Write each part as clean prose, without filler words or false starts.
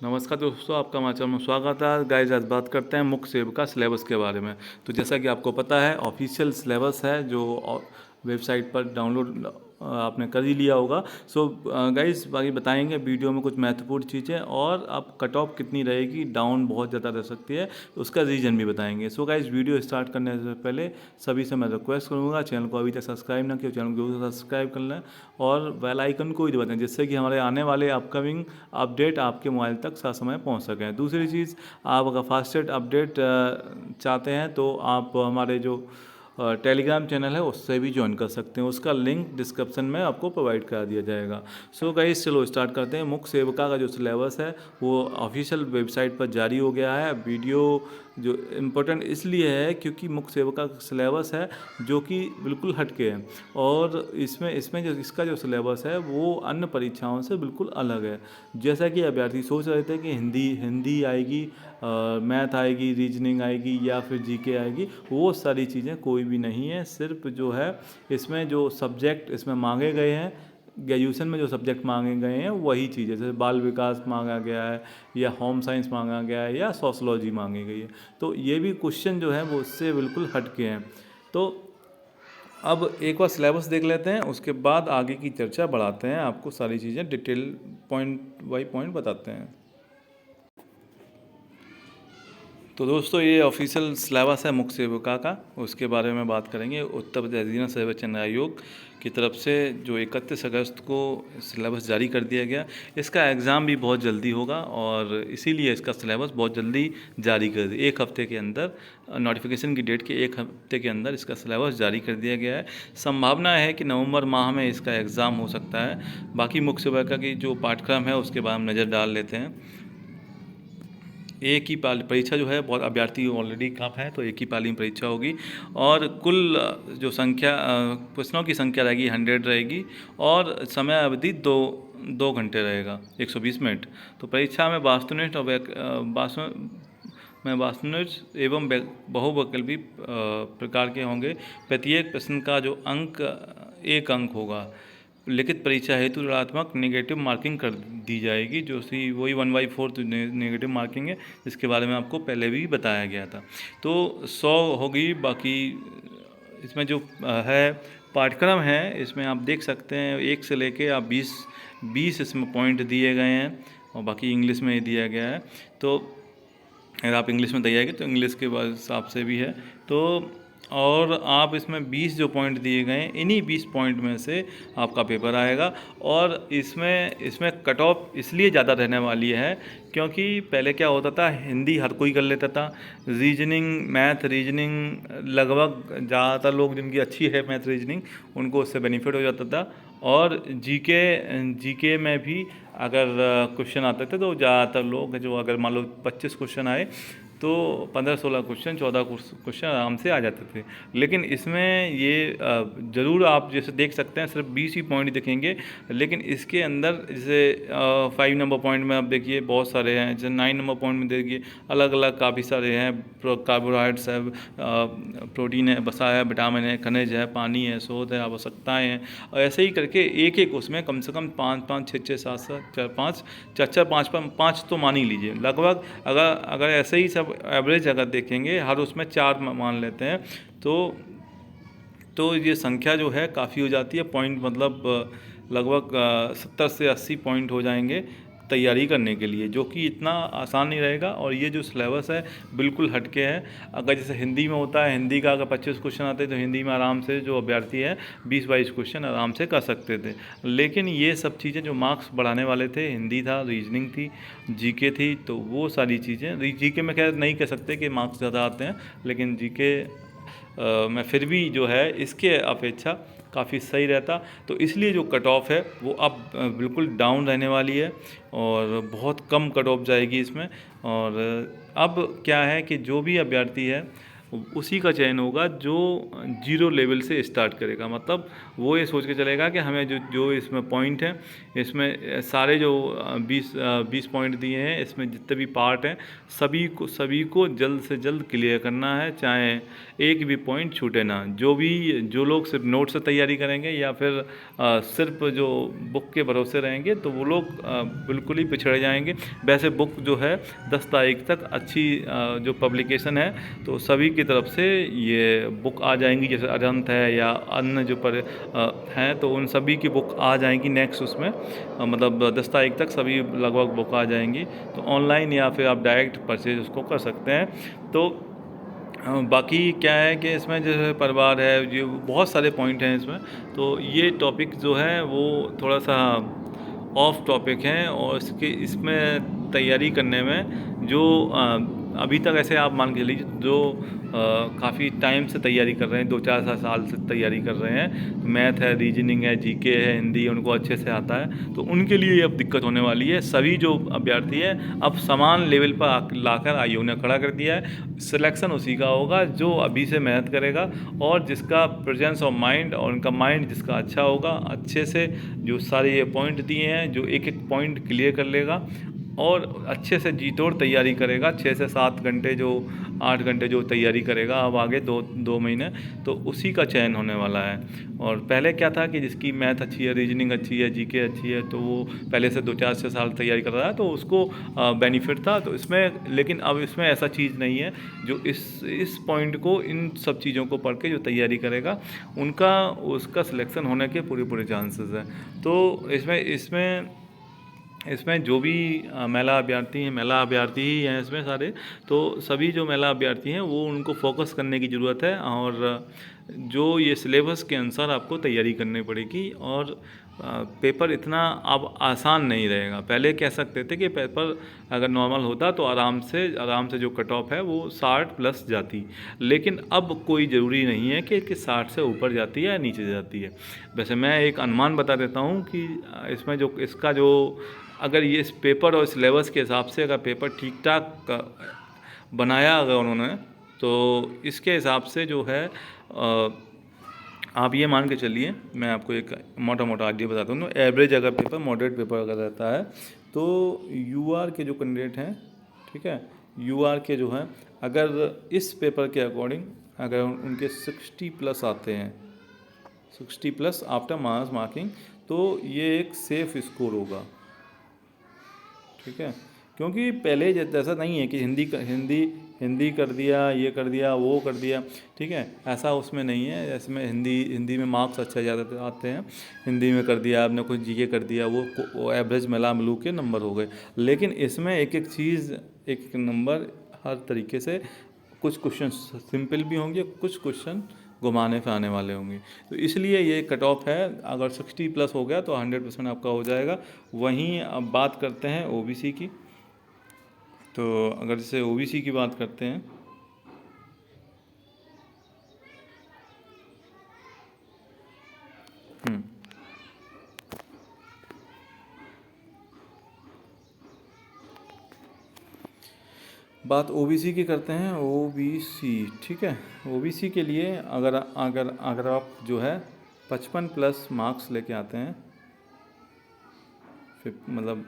नमस्कार दोस्तों, आपका हमारे चैनल में स्वागत है। गाइस, आज बात करते हैं मुख्य सेविका सिलेबस के बारे में। तो जैसा कि आपको पता है, ऑफिशियल सिलेबस है जो वेबसाइट पर डाउनलोड आपने कर ही लिया होगा। सो गाइस, बाकी बताएंगे वीडियो में कुछ महत्वपूर्ण चीज़ें, और अब कट ऑफ कितनी रहेगी, डाउन बहुत ज़्यादा रह सकती है, तो उसका रीज़न भी बताएंगे। सो गाइस, वीडियो स्टार्ट करने से पहले सभी से मैं रिक्वेस्ट करूँगा, चैनल को अभी तक सब्सक्राइब ना किया, चैनल को जरूर सब्सक्राइब कर लें और बेल आइकन को भी दबाएं, जिससे कि हमारे आने वाले अपकमिंग अपडेट आपके मोबाइल तक समय पहुंच सकें। दूसरी चीज़, आप अगर फास्टेस्ट अपडेट चाहते हैं तो आप हमारे जो टेलीग्राम चैनल है उससे भी ज्वाइन कर सकते हैं, उसका लिंक डिस्क्रिप्शन में आपको प्रोवाइड करा दिया जाएगा। सो गाइस, चलो स्टार्ट करते हैं। मुख्य सेविका का जो सिलेबस है वो ऑफिशियल वेबसाइट पर जारी हो गया है। वीडियो जो इम्पोर्टेंट इसलिए है क्योंकि मुख्य सेविका का सिलेबस है जो कि बिल्कुल हटके है, और इसमें जो इसका जो सिलेबस है वो अन्य परीक्षाओं से बिल्कुल अलग है। जैसा कि अभ्यर्थी सोच रहे थे कि हिंदी हिंदी आएगी, मैथ आएगी, रीजनिंग आएगी या फिर जीके आएगी, वो सारी चीज़ें कोई भी नहीं है। सिर्फ जो है इसमें जो सब्जेक्ट इसमें मांगे गए हैं, ग्रेजुएशन में जो सब्जेक्ट मांगे गए हैं वही चीज़ है। जैसे बाल विकास मांगा गया है, या होम साइंस मांगा गया है, या सोशलॉजी मांगी गई है। तो ये भी क्वेश्चन जो है वो उससे बिल्कुल हटके हैं। तो अब एक बार सिलेबस देख लेते हैं, उसके बाद आगे की चर्चा बढ़ाते हैं, आपको सारी चीज़ें डिटेल पॉइंट बाई पॉइंट बताते हैं। तो दोस्तों, ये ऑफिशियल सिलेबस है मुख्य सेविका का, उसके बारे में बात करेंगे। उत्तर प्रदेश अधीनस्थ सेवा चयन आयोग की तरफ से जो 31 अगस्त को सिलेबस जारी कर दिया गया, इसका एग्ज़ाम भी बहुत जल्दी होगा, और इसीलिए इसका सिलेबस बहुत जल्दी जारी कर दिया। एक हफ्ते के अंदर, नोटिफिकेशन की डेट के एक हफ्ते के अंदर इसका सिलेबस जारी कर दिया गया है। संभावना है कि नवंबर माह में इसका एग्ज़ाम हो सकता है। बाकी मुख्य सेविका की जो पाठ्यक्रम है उसके बारे में नज़र डाल लेते हैं। एक ही पाली परीक्षा जो है, बहुत अभ्यर्थी ऑलरेडी कम है, तो एक ही पाली में परीक्षा होगी, और कुल जो संख्या प्रश्नों की संख्या रहेगी 100 रहेगी, और समय अवधि दो घंटे रहेगा, 120 मिनट। तो परीक्षा में वास्तुनिष्ठ और वास्तुनिष्ठ एवं बहुविकल्पी प्रकार के होंगे। प्रत्येक प्रश्न का जो अंक 1 अंक होगा। लिखित परीक्षा हेतु ऋणात्मक नेगेटिव मार्किंग कर दी जाएगी, जो सी वही 1/4 नेगेटिव मार्किंग है, जिसके बारे में आपको पहले भी बताया गया था। तो 100 होगी। बाकी इसमें जो है पाठ्यक्रम है, इसमें आप देख सकते हैं 1 से लेके आप 20 इसमें पॉइंट दिए गए हैं, और बाकी इंग्लिश में ही दिया गया है। तो अगर आप इंग्लिश में तैयारी तो इंग्लिश के हिसाब से भी है। तो और आप इसमें 20 जो पॉइंट दिए गए हैं, इन्हीं 20 पॉइंट में से आपका पेपर आएगा। और इसमें कट ऑफ इसलिए ज़्यादा रहने वाली है क्योंकि पहले क्या होता था, हिंदी हर कोई कर लेता था, मैथ रीजनिंग लगभग ज़्यादातर लोग जिनकी अच्छी है मैथ रीजनिंग, उनको उससे बेनिफिट हो जाता था। और जीके में भी अगर क्वेश्चन आते थे तो ज़्यादातर लोग जो, अगर मान लो 25 क्वेश्चन आए तो 15-16 क्वेश्चन, 14 क्वेश्चन आराम से आ जाते थे। लेकिन इसमें ये ज़रूर आप जैसे देख सकते हैं, सिर्फ 20 ही पॉइंट दिखेंगे, लेकिन इसके अंदर जैसे 5 नंबर पॉइंट में आप देखिए बहुत सारे हैं, जैसे 9 नंबर पॉइंट में देखिए अलग अलग काफ़ी सारे हैं। कार्बोहाइड्रेट्स है, प्रोटीन है, वसा है, विटामिन है, खनिज है, पानी है, शोध है, आवश्यकताएँ हैं, और ऐसे ही करके एक एक उसमें कम से कम 5-5, 6-6, 7-7, 4-5, 4-4, 5-5 तो मान ही लीजिए लगभग। अगर ऐसे ही सब एवरेज अगर देखेंगे, हर उसमें 4 मान लेते हैं, तो ये संख्या जो है काफ़ी हो जाती है। पॉइंट मतलब लगभग 70 से 80 पॉइंट हो जाएंगे तैयारी करने के लिए, जो कि इतना आसान नहीं रहेगा। और ये जो सिलेबस है बिल्कुल हटके है। अगर जैसे हिंदी में होता है, हिंदी का अगर 25 क्वेश्चन आते हैं तो हिंदी में आराम से जो अभ्यर्थी है 20-22 क्वेश्चन आराम से कर सकते थे। लेकिन ये सब चीज़ें जो मार्क्स बढ़ाने वाले थे, हिंदी था, रीजनिंग थी, जीके थी, तो वो सारी चीज़ें, जीके में खैर नहीं कह सकते कि मार्क्स ज़्यादा आते हैं, लेकिन जीके में फिर भी जो है इसके अपेक्षा काफ़ी सही रहता। तो इसलिए जो कट ऑफ है वो अब बिल्कुल डाउन रहने वाली है, और बहुत कम कट ऑफ जाएगी इसमें। और अब क्या है कि जो भी अभ्यर्थी है उसी का चयन होगा जो जीरो लेवल से स्टार्ट करेगा। मतलब वो ये सोच के चलेगा कि हमें जो जो इसमें पॉइंट हैं, इसमें सारे जो 20 पॉइंट दिए हैं, इसमें जितने भी पार्ट हैं सभी को जल्द से जल्द क्लियर करना है, चाहे एक भी पॉइंट छूटे ना। जो लोग सिर्फ नोट से तैयारी करेंगे या फिर सिर्फ जो बुक के भरोसे रहेंगे तो वो लोग बिल्कुल ही पिछड़ जाएंगे। वैसे बुक जो है 10 तारीख तक अच्छी जो पब्लिकेशन है तो सभी की तरफ से ये बुक आ जाएंगी, जैसे अजंत है या अन्य जो हैं तो उन सभी की बुक आ जाएंगी नेक्स्ट उसमें, मतलब 10 तारीख तक सभी लगभग बुक आ जाएंगी। तो ऑनलाइन या फिर आप डायरेक्ट परचेज उसको कर सकते हैं। तो बाकी क्या है कि इसमें जो है परिवार है, ये बहुत सारे पॉइंट हैं इसमें। तो ये टॉपिक जो है वो थोड़ा सा ऑफ टॉपिक है, और इसमें तैयारी करने में जो अभी तक ऐसे आप मान के चलिए जो काफ़ी टाइम से तैयारी कर रहे हैं, 2-4 साल से तैयारी कर रहे हैं, तो मैथ है, रीजनिंग है, जीके है, हिंदी है, उनको अच्छे से आता है, तो उनके लिए अब दिक्कत होने वाली है। सभी जो अभ्यर्थी हैं अब समान लेवल पर लाकर आयोग ने खड़ा कर दिया है। सिलेक्शन उसी का होगा जो अभी से मेहनत करेगा, और जिसका प्रेजेंस ऑफ माइंड और उनका माइंड जिसका अच्छा होगा, अच्छे से जो सारे ये पॉइंट दिए हैं, जो एक एक पॉइंट क्लियर कर लेगा और अच्छे से जी तोड़ तैयारी करेगा, 6 से 7 घंटे जो 8 घंटे जो तैयारी करेगा अब आगे 2 महीने, तो उसी का चयन होने वाला है। और पहले क्या था कि जिसकी मैथ अच्छी है, रीजनिंग अच्छी है, जीके अच्छी है, तो वो पहले से 2-4 साल तैयारी कर रहा है तो उसको बेनिफिट था। तो इसमें लेकिन अब इसमें ऐसा चीज़ नहीं है। जो इस पॉइंट को, इन सब चीज़ों को पढ़ के जो तैयारी करेगा उसका सिलेक्शन होने के पूरे चांसेस हैं। तो इसमें जो भी महिला अभ्यर्थी ही हैं इसमें सारे, तो सभी जो महिला अभ्यर्थी हैं वो उनको फोकस करने की ज़रूरत है, और जो ये सिलेबस के अनुसार आपको तैयारी करनी पड़ेगी। और पेपर इतना अब आसान नहीं रहेगा। पहले कह सकते थे कि पेपर अगर नॉर्मल होता तो आराम से जो कट ऑफ है वो 60 प्लस जाती, लेकिन अब कोई ज़रूरी नहीं है कि 60 से ऊपर जाती है या नीचे जाती है। वैसे मैं एक अनुमान बता देता हूँ कि इसमें जो इसका जो अगर ये इस पेपर और सिलेबस के हिसाब से अगर पेपर ठीक ठाक बनाया अगर उन्होंने, तो इसके हिसाब से जो है आप ये मान के चलिए, मैं आपको एक मोटा आइडिया बताता हूँ। एवरेज अगर पेपर, मॉडरेट पेपर अगर रहता है तो यूआर के जो कैंडिडेट हैं, ठीक है, यूआर के जो हैं, अगर इस पेपर के अकॉर्डिंग अगर उनके 60 प्लस आते हैं, 60 प्लस आफ्टर मास मार्किंग, तो ये एक सेफ स्कोर होगा, ठीक है। क्योंकि पहले जैसा नहीं है कि हिंदी कर दिया, ये कर दिया, वो कर दिया, ठीक है, ऐसा उसमें नहीं है। इसमें हिंदी में मार्क्स अच्छा ज़्यादा आते हैं। हिंदी में कर दिया आपने, कुछ जीके कर दिया, वो एवरेज मिलू के नंबर हो गए। लेकिन इसमें एक एक चीज़, एक नंबर हर तरीके से, कुछ क्वेश्चन सिंपल भी होंगे, कुछ क्वेश्चन घुमाने फिराने वाले होंगे। तो इसलिए ये कट ऑफ है। अगर 60 प्लस हो गया तो 100% आपका हो जाएगा। वहीं अब बात करते हैं ओबीसी की। तो अगर जैसे ओबीसी की बात करते हैं, बात ओबीसी की करते हैं। ओबीसी, ठीक है। ओबीसी के लिए अगर अगर अगर आप जो है 55 प्लस मार्क्स लेके आते हैं, मतलब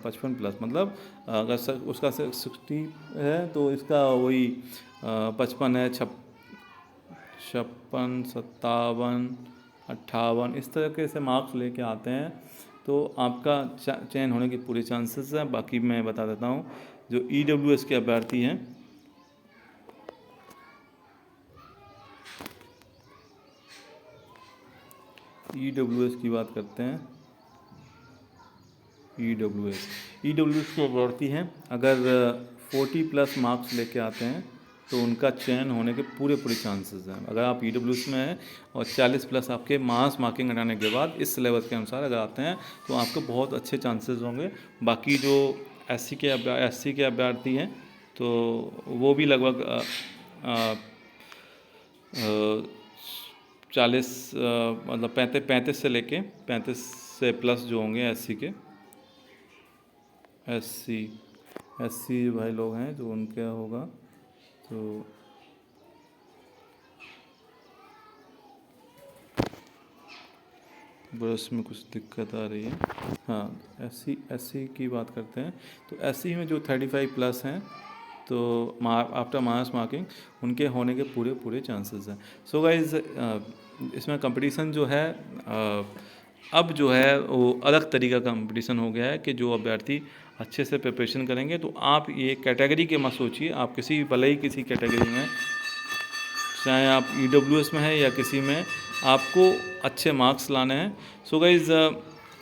55 प्लस, मतलब अगर उसका 60 है तो इसका वही 55 है, 56, 57, 58, इस तरीके से मार्क्स लेके आते हैं तो आपका चयन होने के पूरे चांसेस हैं। बाकी मैं बता देता हूँ, जो ईडब्ल्यूएस के अभ्यर्थी हैं, ईडब्ल्यूएस की बात करते हैं। ईडब्ल्यूएस के अभ्यर्थी हैं, अगर 40 प्लस मार्क्स लेके आते हैं तो उनका चयन होने के पूरे चांसेस हैं। अगर आप ईडब्ल्यूएस में हैं और 40 प्लस आपके मास मार्किंग हटाने के बाद इस सिलेबस के अनुसार अगर आते हैं तो आपके बहुत अच्छे चांसेस होंगे। बाकी जो एससी के अभ्यर्थी हैं तो वो भी लगभग 40, मतलब 35 से लेके 35 से प्लस जो होंगे एससी के, एससी भाई लोग हैं जो उनका होगा, तो ब्रश में कुछ दिक्कत आ रही है। हाँ, एससी की बात करते हैं तो एससी में जो 35 प्लस हैं तो आफ्टर मास मार्किंग उनके होने के पूरे पूरे चांसेस हैं। सो गाइज इसमें कंपटीशन जो है अब जो है वो अलग तरीका का कंपटीशन हो गया है कि जो अभ्यर्थी अच्छे से प्रिपरेशन करेंगे तो आप ये कैटेगरी के मत सोचिए, आप किसी भले ही किसी कैटेगरी में, चाहे आप ईडब्ल्यूएस में है या किसी में, आपको अच्छे मार्क्स लाने हैं। सो गाइज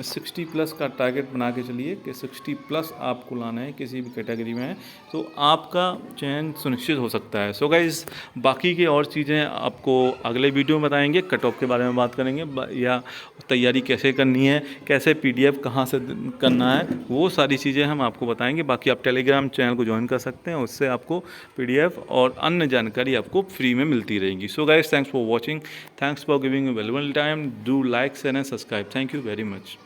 60 प्लस का टारगेट बना के चलिए कि 60 प्लस आपको लाना है किसी भी कैटेगरी में, तो आपका चयन सुनिश्चित हो सकता है। सो गाइज बाकी की और चीज़ें आपको अगले वीडियो में बताएंगे, कट ऑफ के बारे में बात करेंगे या तैयारी कैसे करनी है, कैसे पीडीएफ कहाँ से करना है, वो सारी चीज़ें हम आपको बताएंगे। बाकी आप टेलीग्राम चैनल को ज्वाइन कर सकते हैं, उससे आपको पीडीएफ और अन्य जानकारी आपको फ्री में मिलती रहेगी। So guys thanks for watching, thanks for giving you valuable time, do like share and subscribe. Thank you very much.